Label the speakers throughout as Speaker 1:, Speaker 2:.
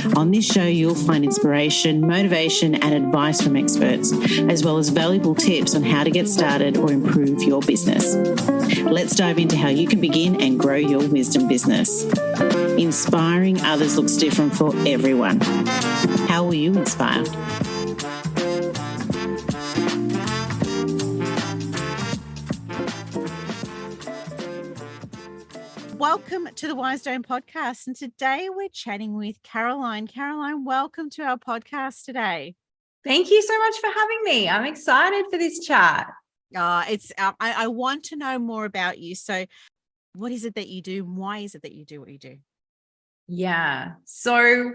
Speaker 1: On this show, you'll find inspiration, motivation, and advice from experts, as well as valuable tips on how to get started or improve your business. Let's dive into how you can begin and grow your wisdom business. Inspiring others looks different for everyone. How will you inspire? Welcome to the Wise Zone podcast, and today we're chatting with Caroline. Caroline, welcome to our podcast today.
Speaker 2: Thank you so much for having me. I'm excited for this chat.
Speaker 1: I want to know more about you. So what is it that you do? Why is it that you do what you do?
Speaker 2: Yeah. So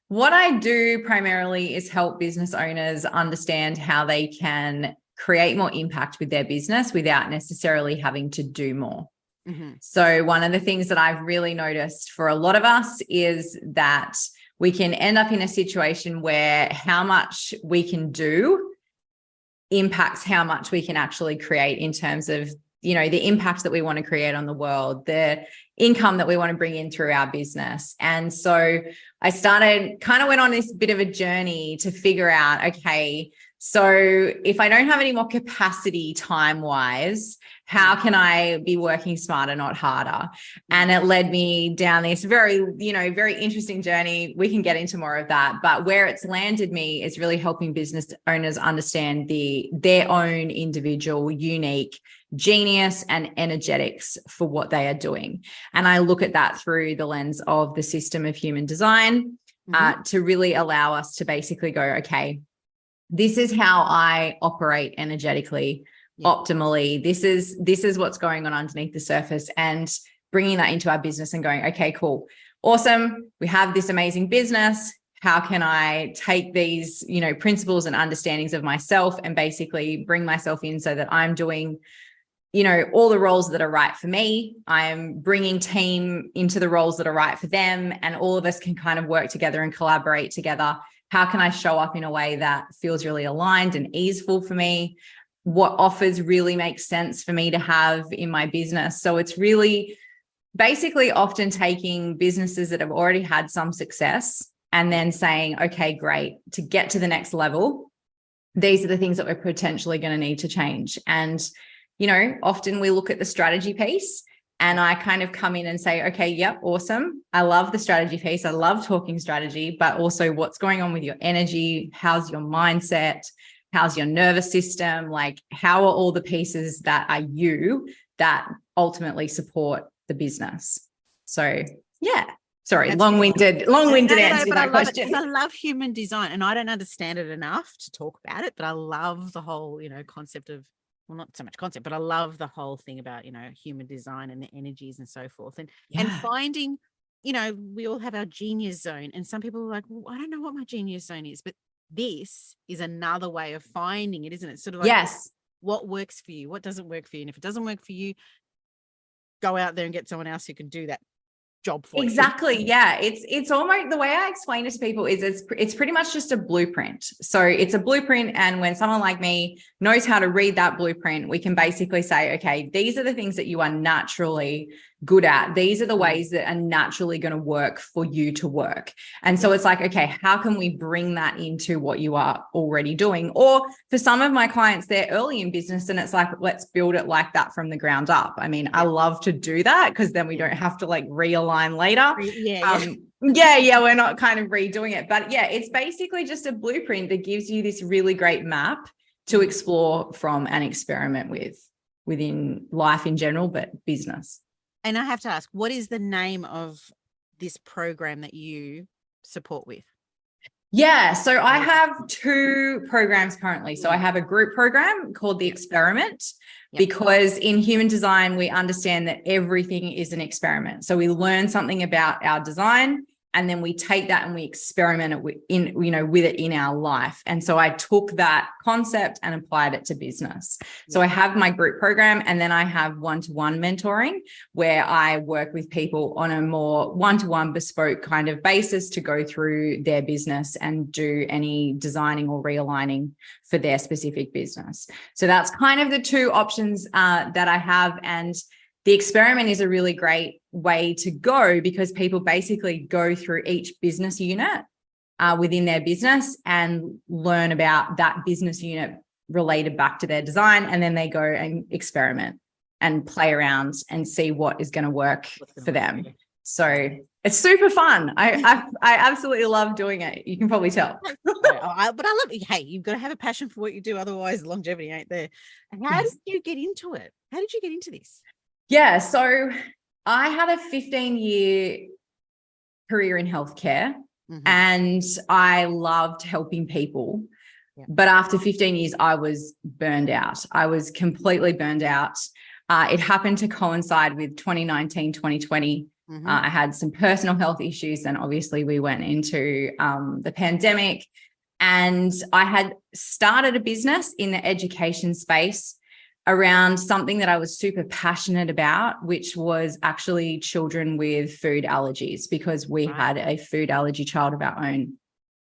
Speaker 2: what I do primarily is help business owners understand how they can create more impact with their business without necessarily having to do more. Mm-hmm. So one of the things that I've really noticed for a lot of us is that we can end up in a situation where how much we can do impacts how much we can actually create in terms of, the impact that we want to create on the world, the income that we want to bring in through our business. And so I went on this bit of a journey to figure out, okay, so if I don't have any more capacity time-wise, how can I be working smarter, not harder? And it led me down this very interesting journey. We can get into more of that, but where it's landed me is really helping business owners understand their own individual, unique genius and energetics for what they are doing. And I look at that through the lens of the system of human design, to really allow us to basically go, okay, this is how I operate energetically, optimally. This is what's going on underneath the surface, and bringing that into our business and going, okay, cool, awesome. We have this amazing business. How can I take these, principles and understandings of myself and basically bring myself in so that I'm doing, all the roles that are right for me. I'm bringing team into the roles that are right for them, and all of us can kind of work together and collaborate together. How can I show up in a way that feels really aligned and easeful for me? What offers really make sense for me to have in my business? So it's really basically often taking businesses that have already had some success and then saying, okay, great, to get to the next level, these are the things that we're potentially going to need to change. And, often we look at the strategy piece, and I kind of come in and say, okay, yep, awesome. I love the strategy piece. I love talking strategy, but also what's going on with your energy? How's your mindset? How's your nervous system? Like, how are all the pieces that are you that ultimately support the business? So yeah, sorry, long-winded answer to that question.
Speaker 1: I love human design, and I don't understand it enough to talk about it, but I love the whole, concept of, well, not so much concept, but I love the whole thing about, human design and the energies and so forth. And finding, we all have our genius zone, and some people are like, well, I don't know what my genius zone is, but this is another way of finding it, isn't it? Sort of like,
Speaker 2: yes,
Speaker 1: what works for you, what doesn't work for you. And if it doesn't work for you, go out there and get someone else who can do that job for you.
Speaker 2: Exactly. Yeah. It's almost, the way I explain it to people is it's pretty much just a blueprint. So it's a blueprint. And when someone like me knows how to read that blueprint, we can basically say, okay, these are the things that you are naturally good at. These are the ways that are naturally going to work for you to work. And so it's like, okay, how can we bring that into what you are already doing? Or for some of my clients, they're early in business, and it's like, let's build it like that from the ground up. I mean, I love to do that because then we don't have to like realign later. We're not kind of redoing it. But yeah, it's basically just a blueprint that gives you this really great map to explore from and experiment within life in general, but business.
Speaker 1: And I have to ask, what is the name of this program that you support with?
Speaker 2: Yeah, so I have two programs currently. So I have a group program called The Experiment, because in human design, we understand that everything is an experiment. So we learn something about our design, and then we take that and we experiment with it in our life. And so I took that concept and applied it to business. So I have my group program, and then I have one-to-one mentoring, where I work with people on a more one-to-one bespoke kind of basis to go through their business and do any designing or realigning for their specific business. So that's kind of the two options that I have. And the experiment is a really great way to go, because people basically go through each business unit within their business and learn about that business unit related back to their design. And then they go and experiment and play around and see what is going to work for them. So it's super fun. I absolutely love doing it. You can probably tell.
Speaker 1: But I love it. Hey, you've got to have a passion for what you do. Otherwise longevity ain't there. How did you get into it? How did you get into this?
Speaker 2: Yeah. So I had a 15-year career in healthcare, and I loved helping people. Yeah. But after 15 years, I was burned out. I was completely burned out. It happened to coincide with 2019, 2020. I had some personal health issues, and obviously we went into the pandemic, and I had started a business in the education space around something that I was super passionate about, which was actually children with food allergies, because we had a food allergy child of our own.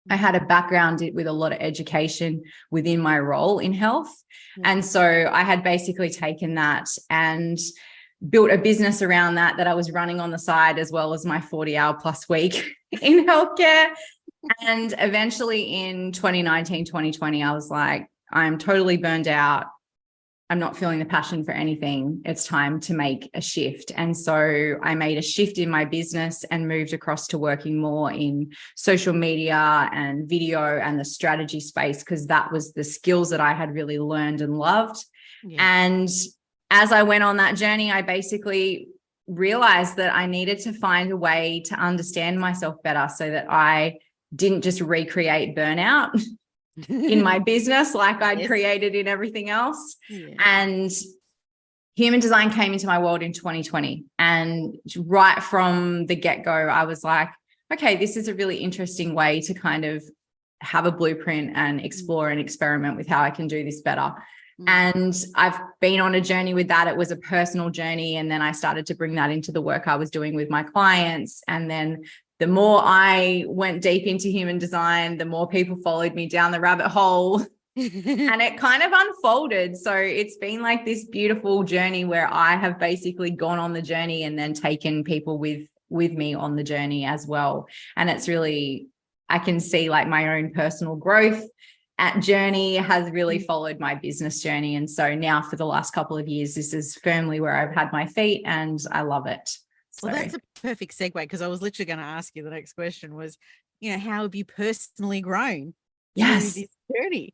Speaker 2: I had a background with a lot of education within my role in health. And so I had basically taken that and built a business around that I was running on the side, as well as my 40-hour plus week in healthcare. And eventually in 2019, 2020, I was like, I'm totally burned out. I'm not feeling the passion for anything. It's time to make a shift. And so I made a shift in my business and moved across to working more in social media and video and the strategy space, because that was the skills that I had really learned and loved. Yeah. And as I went on that journey, I basically realized that I needed to find a way to understand myself better so that I didn't just recreate burnout in my business like I'd created in everything else. Yeah. And human design came into my world in 2020. And right from the get-go, I was like, okay, this is a really interesting way to kind of have a blueprint and explore and experiment with how I can do this better. And I've been on a journey with that. It was a personal journey. And then I started to bring that into the work I was doing with my clients. And then the more I went deep into human design, the more people followed me down the rabbit hole. And it kind of unfolded. So it's been like this beautiful journey where I have basically gone on the journey and then taken people with me on the journey as well. And it's really, I can see like my own personal growth at journey has really followed my business journey. And so now for the last couple of years, this is firmly where I've had my feet, and I love it. So.
Speaker 1: Well, that's a perfect segue, because I was literally going to ask you, the next question was, how have you personally grown through this journey?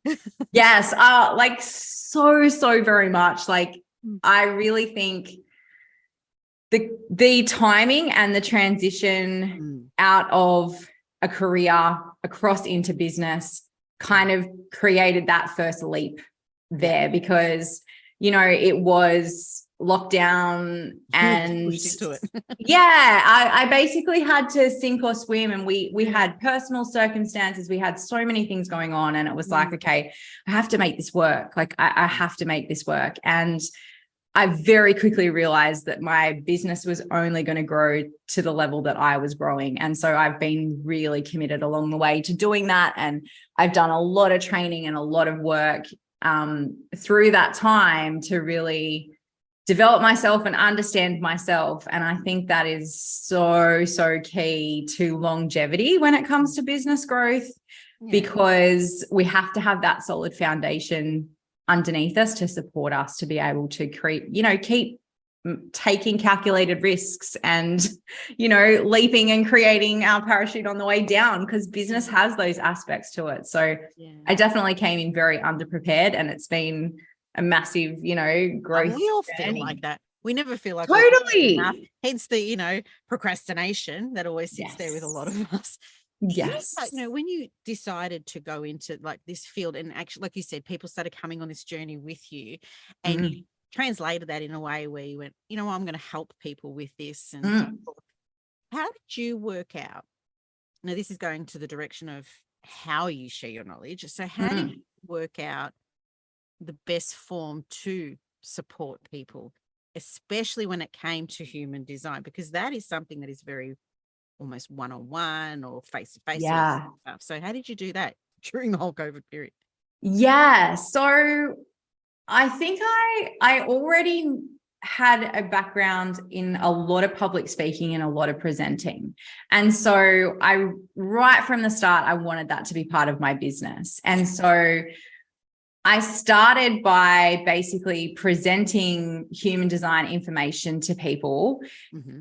Speaker 2: Yes. Like so very much. Like I really think the timing and the transition out of a career across into business kind of created that first leap there, because, it was lockdown and
Speaker 1: into it.
Speaker 2: I basically had to sink or swim, and we had personal circumstances. We had so many things going on, and it was like, okay, I have to make this work. Like I have to make this work. And I very quickly realized that my business was only going to grow to the level that I was growing. And so I've been really committed along the way to doing that. And I've done a lot of training and a lot of work through that time to really develop myself and understand myself. And I think that is so key to longevity when it comes to business growth, because we have to have that solid foundation underneath us to support us to be able to keep taking calculated risks and, leaping and creating our parachute on the way down, because business has those aspects to it. So I definitely came in very underprepared, and it's been a massive, growth.
Speaker 1: We all feel like that. We never feel like
Speaker 2: totally
Speaker 1: enough. Hence the, procrastination that always sits there with a lot of us.
Speaker 2: Yes.
Speaker 1: When you decided to go into like this field, and actually, like you said, people started coming on this journey with you, and you translated that in a way where you went, I'm going to help people with this. And so forth. How did you work out? Now, this is going to the direction of how you share your knowledge. So how did you work out the best form to support people, especially when it came to human design? Because that is something that is very almost one-on-one or face-to-face.
Speaker 2: Yeah.
Speaker 1: Stuff. So how did you do that during the whole COVID period?
Speaker 2: Yeah. So I think I already had a background in a lot of public speaking and a lot of presenting. And so right from the start, I wanted that to be part of my business. And so I started by basically presenting human design information to people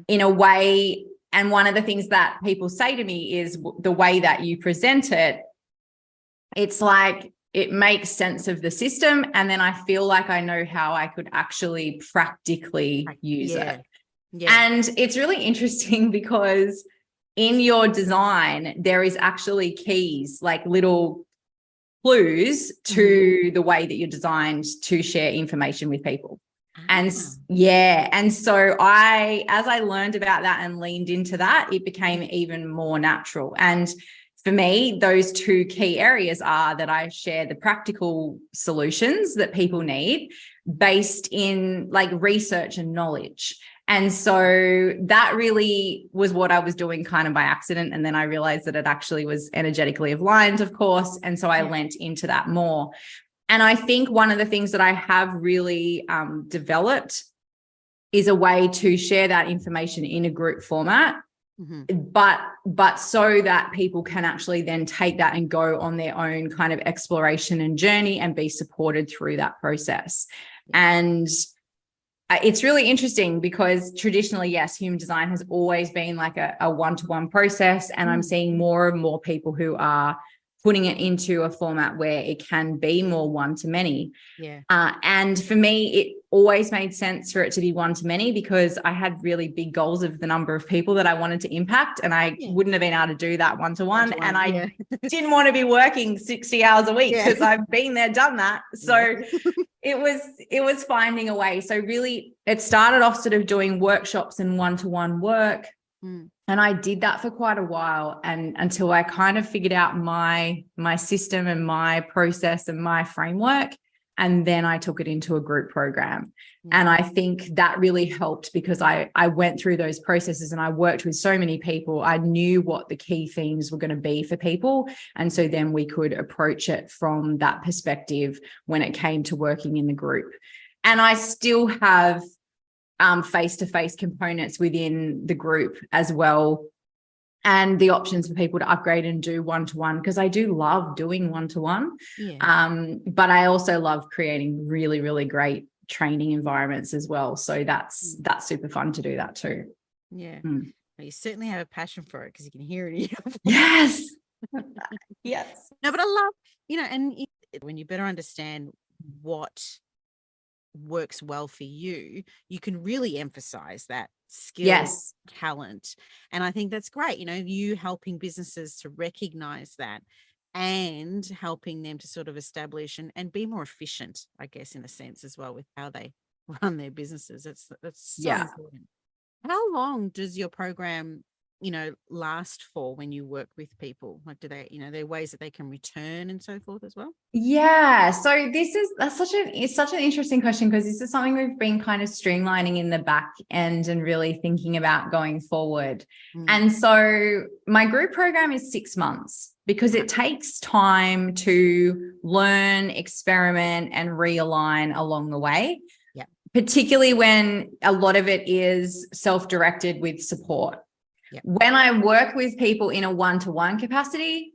Speaker 2: in a way. And one of the things that people say to me is the way that you present it, it's like, it makes sense of the system. And then I feel like I know how I could actually practically use it. Yeah. And it's really interesting because in your design, there is actually keys, like little clues to the way that you're designed to share information with people. And so as I learned about that and leaned into that, it became even more natural. And for me, those two key areas are that I share the practical solutions that people need based in like research and knowledge. And so that really was what I was doing kind of by accident. And then I realized that it actually was energetically aligned, of course. And so I lent into that more. And I think one of the things that I have really developed is a way to share that information in a group format. But so that people can actually then take that and go on their own kind of exploration and journey and be supported through that process. And it's really interesting because traditionally, yes, human design has always been like a one-to-one process. And I'm seeing more and more people who are putting it into a format where it can be more one-to-many. And for me, it always made sense for it to be one-to-many because I had really big goals of the number of people that I wanted to impact, and I wouldn't have been able to do that one-to-one. And I didn't want to be working 60 hours a week because I've been there, done that. So it was finding a way. So really, it started off sort of doing workshops and one-to-one work. And I did that for quite a while, and until I kind of figured out my system and my process and my framework. And then I took it into a group program. And I think that really helped because I went through those processes and I worked with so many people. I knew what the key themes were going to be for people. And so then we could approach it from that perspective when it came to working in the group. And I still have face-to-face components within the group as well, and the options for people to upgrade and do one-to-one, because I do love doing one-to-one. But I also love creating really, really great training environments as well. So that's super fun to do that too.
Speaker 1: Well, you certainly have a passion for it because you can hear it in your voice.
Speaker 2: Yes. Yes.
Speaker 1: No, but I love, and when you better understand what works well for you, you can really emphasize that skill, talent. And I think that's great. You helping businesses to recognize that and helping them to sort of establish and be more efficient, I guess, in a sense as well with how they run their businesses. That's so important. How long does your program, last for when you work with people? Like, do they, there are ways that they can return and so forth as well?
Speaker 2: Yeah. So that's such an interesting question, because this is something we've been kind of streamlining in the back end and really thinking about going forward. And so my group program is 6 months because it takes time to learn, experiment, and realign along the way. Particularly when a lot of it is self-directed with support. When I work with people in a one-to-one capacity,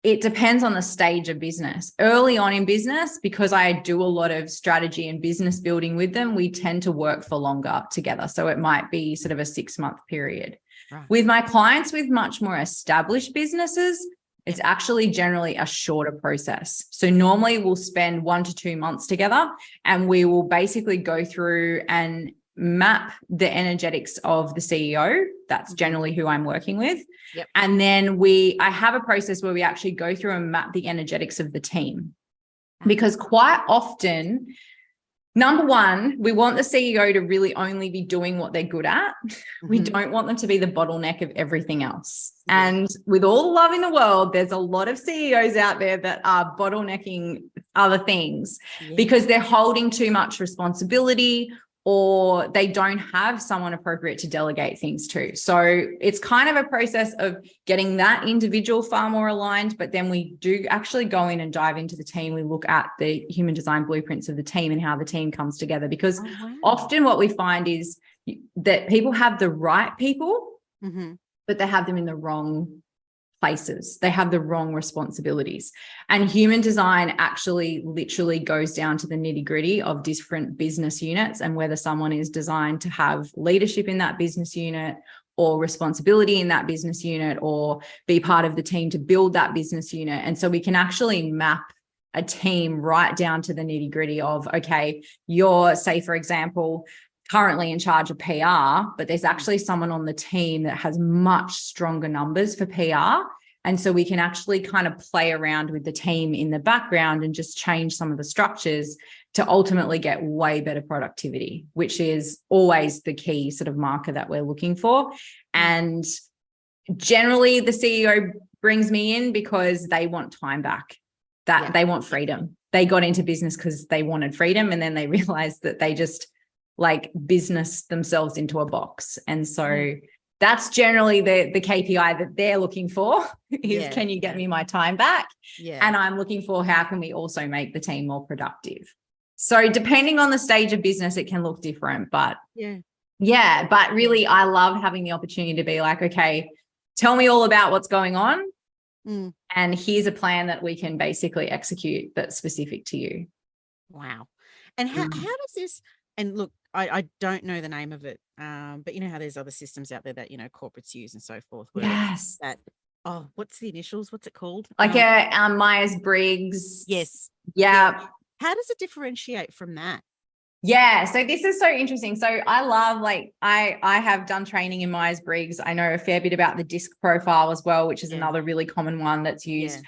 Speaker 2: it depends on the stage of business. Early on in business, because I do a lot of strategy and business building with them, we tend to work for longer together. So it might be sort of a 6-month period. With my clients with much more established businesses, it's actually generally a shorter process. So normally we'll spend 1 to 2 months together, and we will basically go through and map the energetics of the CEO. That's generally who I'm working with. And then I have a process where we actually go through and map the energetics of the team, because quite often, number one, we want the CEO to really only be doing what they're good at. We don't want them to be the bottleneck of everything else. And with all the love in the world, there's a lot of CEOs out there that are bottlenecking other things because they're holding too much responsibility, or they don't have someone appropriate to delegate things to. So it's kind of a process of getting that individual far more aligned, but then we do actually go in and dive into the team. We look at the human design blueprints of the team and how the team comes together, because often what we find is that people have the right people, but they have them in the wrong places. They have the wrong responsibilities. And human design actually literally goes down to the nitty-gritty of different business units and whether someone is designed to have leadership in that business unit or responsibility in that business unit or be part of the team to build that business unit. And so we can actually map a team right down to the nitty-gritty of, okay, you're, say, for example, currently in charge of PR, but there's actually someone on the team that has much stronger numbers for PR. And so we can actually kind of play around with the team in the background and just change some of the structures to ultimately get way better productivity, which is always the key sort of marker that we're looking for. And generally the CEO brings me in because they want time back, that they want freedom. They got into business because they wanted freedom, and then they realized that they just like business themselves into a box. And so that's generally the KPI that they're looking for is, can you get me my time back? And I'm looking for, how can we also make the team more productive? So depending on the stage of business, it can look different, but but really I love having the opportunity to be like, okay, tell me all about what's going on. And here's a plan that we can basically execute that's specific to you.
Speaker 1: Wow. And how does this, and look, I don't know the name of it, but you know how there's other systems out there that, you know, corporates use and so forth.
Speaker 2: Yes.
Speaker 1: That, what's the initials? What's it called?
Speaker 2: Like a Myers-Briggs.
Speaker 1: Yes.
Speaker 2: Yeah.
Speaker 1: How does it differentiate from that?
Speaker 2: Yeah. So this is so interesting. So I love, like, I have done training in Myers-Briggs. I know a fair bit about the DISC profile as well, which is another really common one that's used.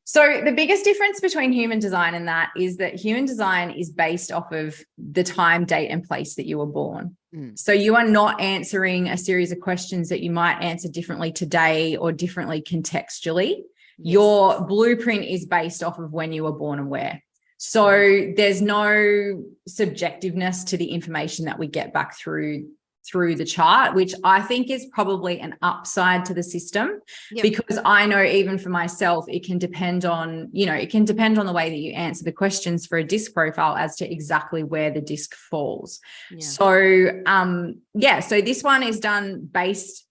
Speaker 2: So the biggest difference between human design and that is that human design is based off of the time, date, and place that you were born. So you are not answering a series of questions that you might answer differently today or differently contextually. Your blueprint is based off of when you were born and where. So there's no subjectiveness to the information that we get back through the chart, which I think is probably an upside to the system, because I know even for myself, it can depend on, it can depend on the way that you answer the questions for a DISC profile as to exactly where the DISC falls. So, so this one is done based,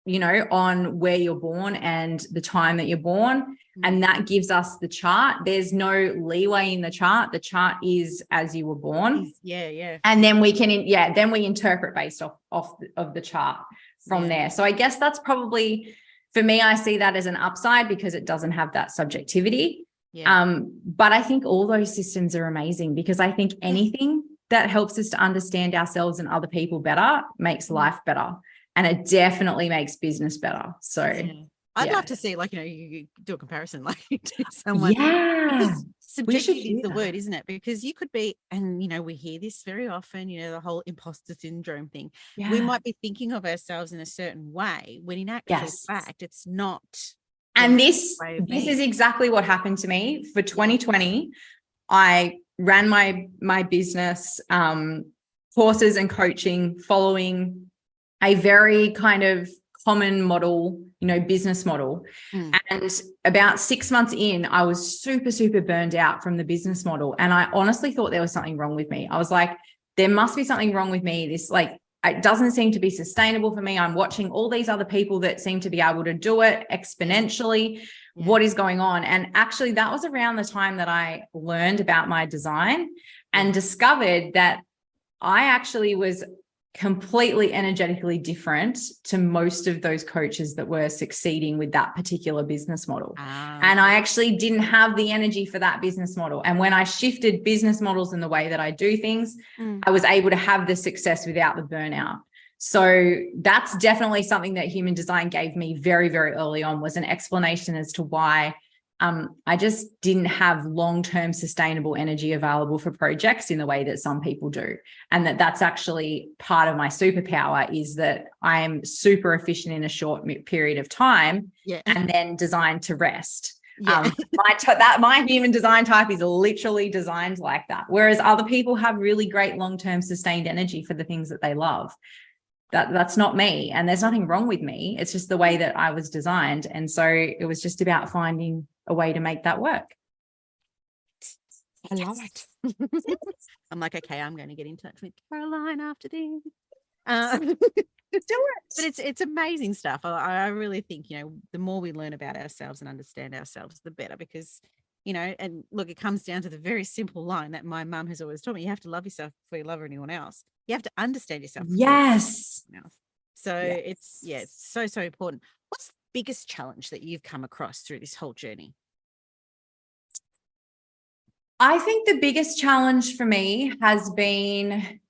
Speaker 2: on where you're born and the time that you're born. And that gives us the chart. There's no leeway in the chart. The chart is as you were born. And then we can, then we interpret based off of the chart from there. So I guess that's probably, for me, I see that as an upside because it doesn't have that subjectivity. But I think all those systems are amazing, because I think anything that helps us to understand ourselves and other people better makes life better. And it definitely makes business better. So
Speaker 1: I'd love to see, like, you do a comparison, like to someone. Because subjective is the word, isn't it? Because you could be, and, we hear this very often, the whole imposter syndrome thing. We might be thinking of ourselves in a certain way when in actual fact, it's not.
Speaker 2: And this is exactly what happened to me. For 2020, I ran my business, courses and coaching, following a very kind of common model, business model. And about 6 months in, I was super, super burned out from the business model. And I honestly thought there was something wrong with me. I was like, there must be something wrong with me. This, like, it doesn't seem to be sustainable for me. I'm watching all these other people that seem to be able to do it exponentially. What is going on? And actually that was around the time that I learned about my design and discovered that I actually was completely energetically different to most of those coaches that were succeeding with that particular business model. And I actually didn't have the energy for that business model. And when I shifted business models in the way that I do things, I was able to have the success without the burnout. So that's definitely something that human design gave me very, very early on, was an explanation as to why I just didn't have long-term sustainable energy available for projects in the way that some people do. And that's actually part of my superpower, is that I am super efficient in a short period of time and then designed to rest.
Speaker 1: Yeah.
Speaker 2: My human design type is literally designed like that. Whereas other people have really great long-term sustained energy for the things that they love. That's not me. And there's nothing wrong with me. It's just the way that I was designed. And so it was just about finding a way to make that work.
Speaker 1: I love it. I'm like, okay, I'm going to get in touch with Caroline after this. Do it. But it's amazing stuff. I really think, the more we learn about ourselves and understand ourselves, the better, because, and look, it comes down to the very simple line that my mum has always taught me. You have to love yourself before you love anyone else. You have to understand yourself.
Speaker 2: Yes.
Speaker 1: So it's so, so important. What's the biggest challenge that you've come across through this whole journey?
Speaker 2: I think the biggest challenge for me has been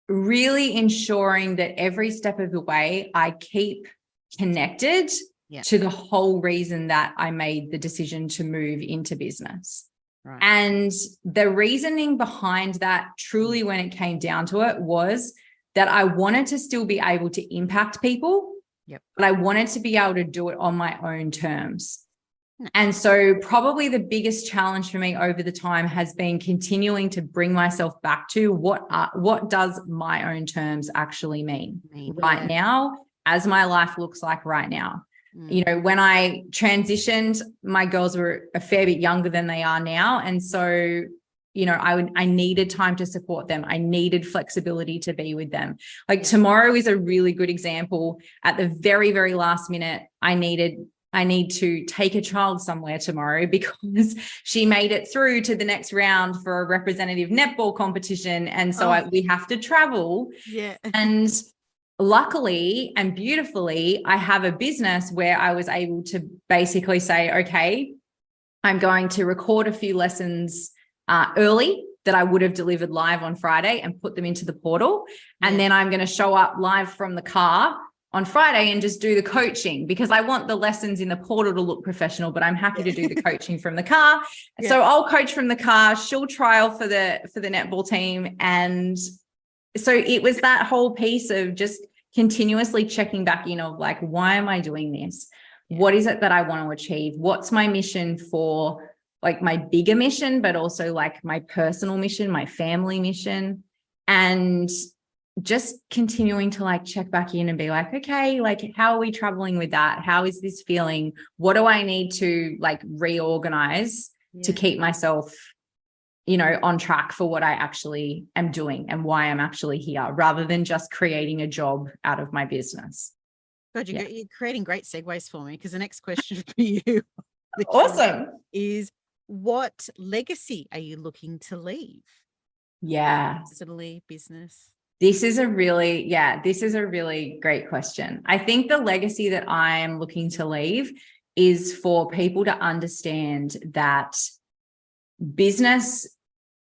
Speaker 2: really ensuring that every step of the way I keep connected to the whole reason that I made the decision to move into business.
Speaker 1: Right.
Speaker 2: And the reasoning behind that, truly, when it came down to it, was that I wanted to still be able to impact people, but I wanted to be able to do it on my own terms. And so probably the biggest challenge for me over the time has been continuing to bring myself back to what does my own terms actually mean right now, as my life looks like right now. When I transitioned, my girls were a fair bit younger than they are now. And so, I needed time to support them. I needed flexibility to be with them. Like tomorrow is a really good example. At the very, very last minute, I need to take a child somewhere tomorrow because she made it through to the next round for a representative netball competition. And so we have to travel.
Speaker 1: Yeah.
Speaker 2: And luckily and beautifully, I have a business where I was able to basically say, okay, I'm going to record a few lessons early that I would have delivered live on Friday and put them into the portal. And then I'm going to show up live from the car on Friday and just do the coaching, because I want the lessons in the portal to look professional, but I'm happy to do the coaching from the car. So I'll coach from the car. She'll trial for the netball team. And so it was that whole piece of just continuously checking back in of like, why am I doing this? What is it that I want to achieve? What's my mission for, like, my bigger mission, but also like my personal mission, my family mission, and just continuing to like check back in and be like, okay, like, how are we traveling with that? How is this feeling? What do I need to like reorganize to keep myself, on track for what I actually am doing and why I'm actually here, rather than just creating a job out of my business.
Speaker 1: God, you're creating great segues for me, because the next question for you
Speaker 2: awesome
Speaker 1: is, what legacy are you looking to leave? Personally, business.
Speaker 2: This is a really great question. I think the legacy that I'm looking to leave is for people to understand that business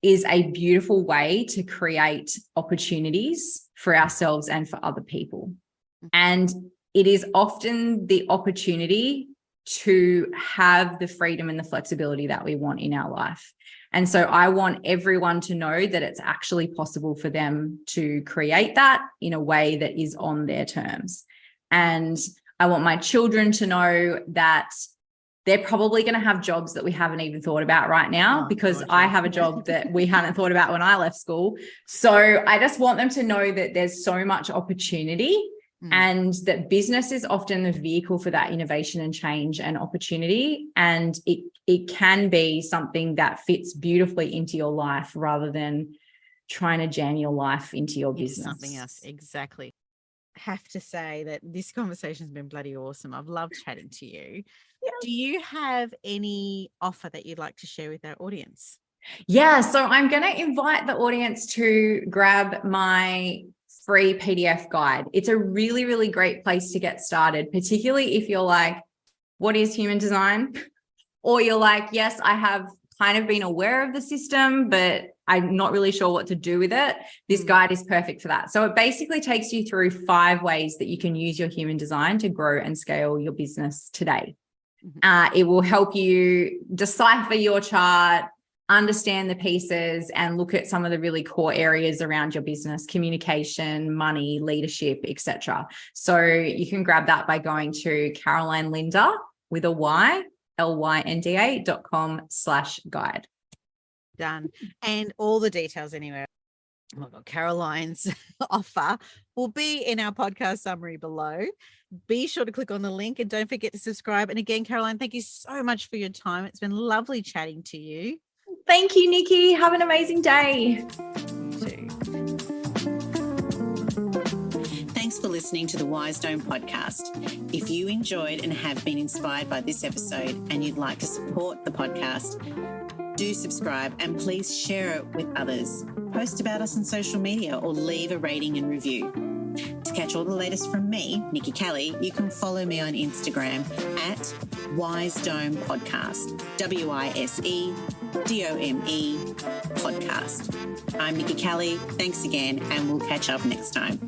Speaker 2: is a beautiful way to create opportunities for ourselves and for other people. And it is often the opportunity to have the freedom and the flexibility that we want in our life. And so I want everyone to know that it's actually possible for them to create that in a way that is on their terms. And I want my children to know that they're probably going to have jobs that we haven't even thought about right now, because I have a job that we hadn't thought about when I left school. So I just want them to know that there's so much opportunity, and that business is often the vehicle for that innovation and change and opportunity. And it can be something that fits beautifully into your life, rather than trying to jam your life into your business.
Speaker 1: Something else. Exactly. I have to say that this conversation has been bloody awesome. I've loved chatting to you. Yeah. Do you have any offer that you'd like to share with our audience?
Speaker 2: Yeah. So I'm going to invite the audience to grab my free PDF guide. It's a really, really great place to get started, particularly if you're like, what is human design? Or you're like, yes, I have kind of been aware of the system, but I'm not really sure what to do with it. This guide is perfect for that. So it basically takes you through 5 ways that you can use your human design to grow and scale your business today. It will help you decipher your chart, understand the pieces, and look at some of the really core areas around your business: communication, money, leadership, etc. So you can grab that by going to Caroline Lynda with a Y lynda.com/guide.
Speaker 1: Done. And all the details anyway. Oh my God, Caroline's offer will be in our podcast summary below. Be sure to click on the link and don't forget to subscribe. And again, Caroline, thank you so much for your time. It's been lovely chatting to you.
Speaker 2: Thank you, Nikki. Have an amazing day.
Speaker 1: You too.
Speaker 3: Thanks for listening to the Wise Dome podcast. If you enjoyed and have been inspired by this episode and you'd like to support the podcast, do subscribe and please share it with others. Post about us on social media or leave a rating and review. To catch all the latest from me, Nikki Kelly, you can follow me on Instagram at Wise Dome Podcast, WISEDOME podcast. I'm Nikki Kelly. Thanks again, and we'll catch up next time.